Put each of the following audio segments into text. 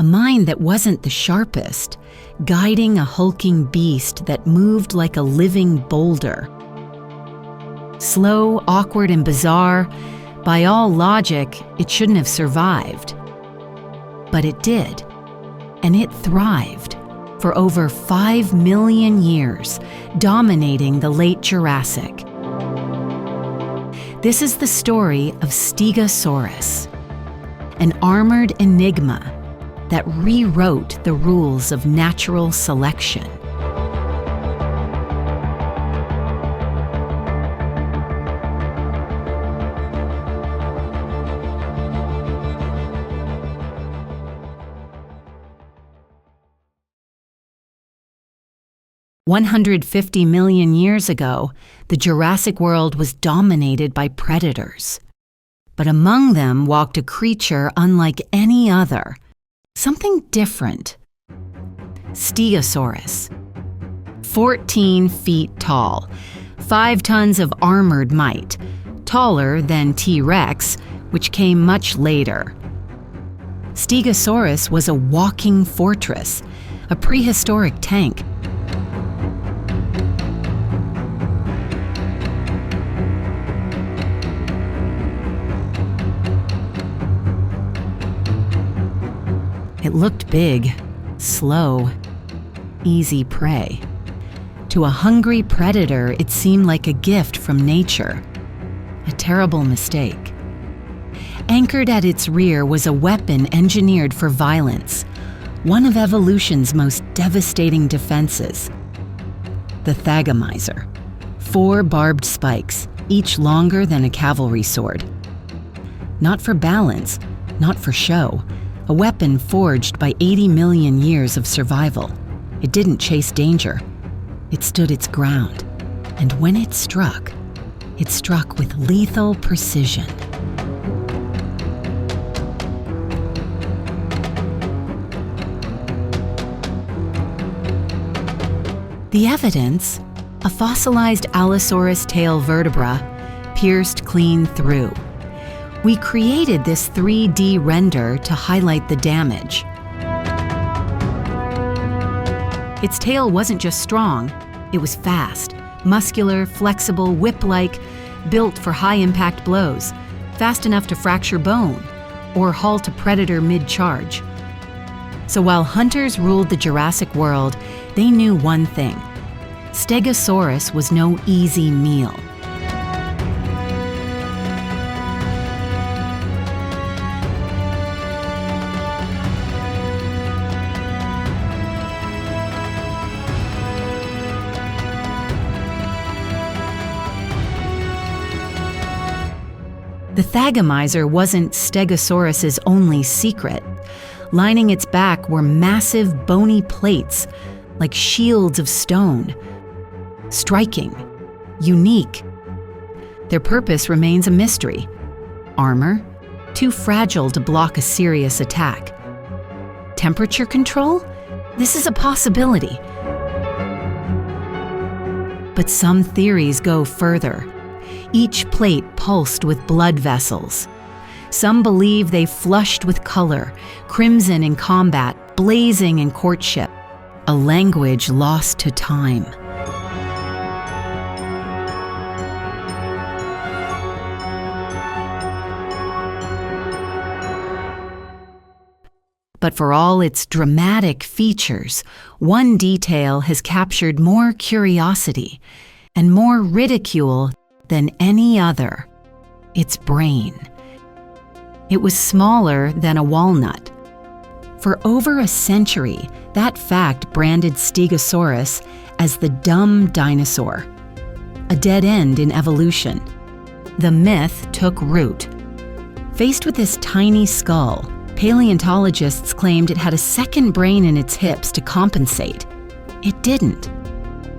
A mind that wasn't the sharpest, guiding a hulking beast that moved like a living boulder. Slow, awkward, and bizarre, by all logic, it shouldn't have survived. But it did, and it thrived for over 5 million years, dominating the Late Jurassic. This is the story of Stegosaurus, an armored enigma that rewrote the rules of natural selection. "150 million years ago, the Jurassic world was dominated by predators. But among them walked a creature unlike any other, something different. Stegosaurus. 14 feet tall, 5 tons of armored might, taller than T-Rex, which came much later. Stegosaurus was a walking fortress, a prehistoric tank. It looked big, slow, easy prey. To a hungry predator, it seemed like a gift from nature. A terrible mistake. Anchored at its rear was a weapon engineered for violence, one of evolution's most devastating defenses. The Thagomizer. 4 barbed spikes, each longer than a cavalry sword. Not for balance, not for show. A weapon forged by 80 million years of survival. It didn't chase danger. It stood its ground. And when it struck with lethal precision. The evidence? A fossilized Allosaurus tail vertebra pierced clean through. We created this 3D render to highlight the damage. Its tail wasn't just strong, it was fast, muscular, flexible, whip-like, built for high-impact blows, fast enough to fracture bone or halt a predator mid-charge. So while hunters ruled the Jurassic world, they knew one thing: Stegosaurus was no easy meal. The Thagomizer wasn't Stegosaurus's only secret. Lining its back were massive bony plates, like shields of stone. Striking, unique. Their purpose remains a mystery. Armor, too fragile to block a serious attack. Temperature control? This is a possibility. But some theories go further. Each plate pulsed with blood vessels. Some believe they flushed with color, crimson in combat, blazing in courtship, a language lost to time. But for all its dramatic features, one detail has captured more curiosity and more ridicule than any other: its brain. It was smaller than a walnut. For over a century, that fact branded Stegosaurus as the dumb dinosaur, a dead end in evolution. The myth took root. Faced with this tiny skull, paleontologists claimed it had a second brain in its hips to compensate. It didn't.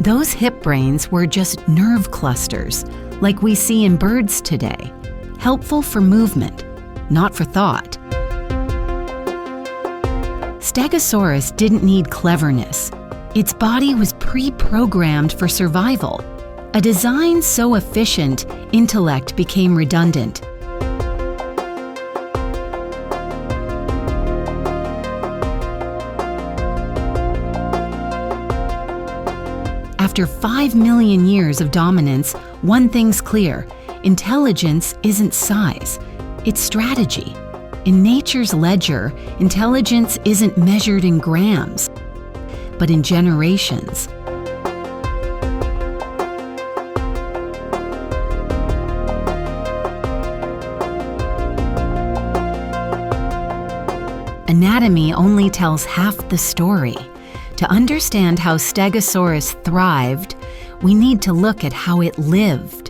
Those hip brains were just nerve clusters, like we see in birds today, helpful for movement, not for thought. Stegosaurus didn't need cleverness. Its body was pre-programmed for survival. A design so efficient, intellect became redundant. After 5 million years of dominance, one thing's clear: intelligence isn't size, it's strategy. In nature's ledger, intelligence isn't measured in grams, but in generations. Anatomy only tells half the story. To understand how Stegosaurus thrived, we need to look at how it lived.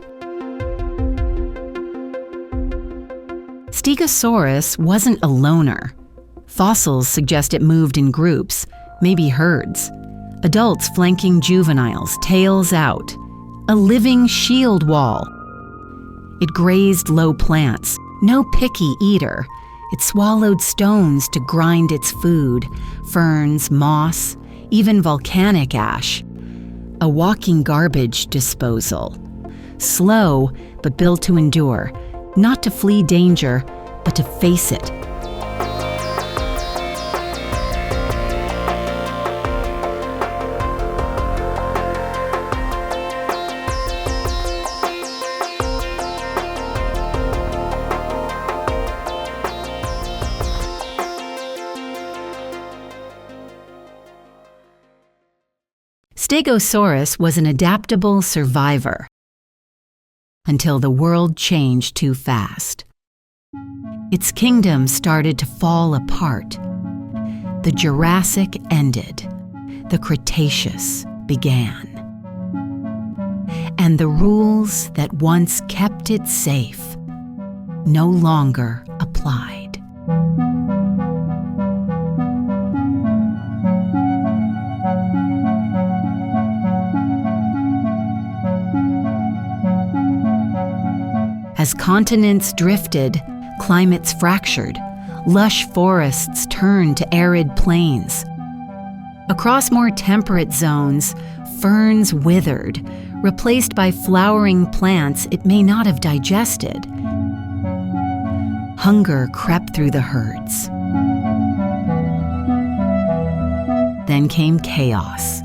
Stegosaurus wasn't a loner. Fossils suggest it moved in groups, maybe herds. Adults flanking juveniles, tails out. A living shield wall. It grazed low plants, no picky eater. It swallowed stones to grind its food, ferns, moss, even volcanic ash. A walking garbage disposal. Slow, but built to endure, not to flee danger, but to face it. Stegosaurus was an adaptable survivor until the world changed too fast. Its kingdom started to fall apart. The Jurassic ended. The Cretaceous began. And the rules that once kept it safe no longer applied. As continents drifted, climates fractured, lush forests turned to arid plains. Across more temperate zones, ferns withered, replaced by flowering plants it may not have digested. Hunger crept through the herds. Then came chaos.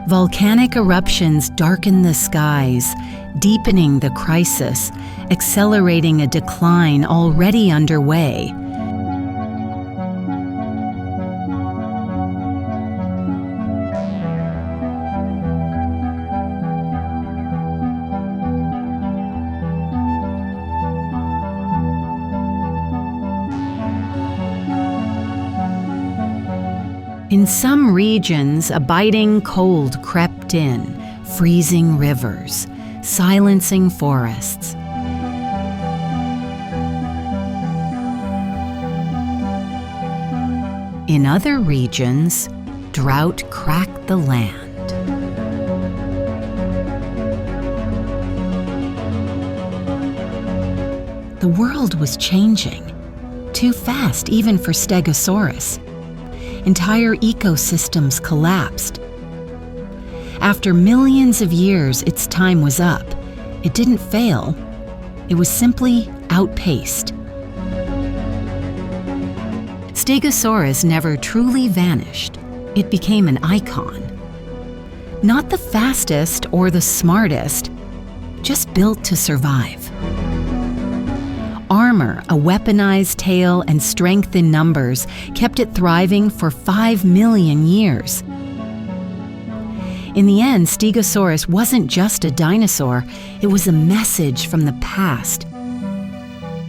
Volcanic eruptions darkened the skies, deepening the crisis, accelerating a decline already underway. In some regions, a biting cold crept in, freezing rivers, silencing forests. In other regions, drought cracked the land. The world was changing, too fast even for Stegosaurus. Entire ecosystems collapsed. After millions of years, its time was up. It didn't fail. It was simply outpaced. Stegosaurus never truly vanished. It became an icon. Not the fastest or the smartest, just built to survive. Armor, a weaponized tail, and strength in numbers kept it thriving for 5 million years. In the end, Stegosaurus wasn't just a dinosaur, it was a message from the past.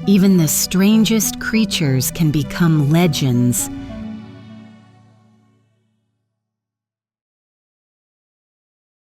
Even the strangest creatures can become legends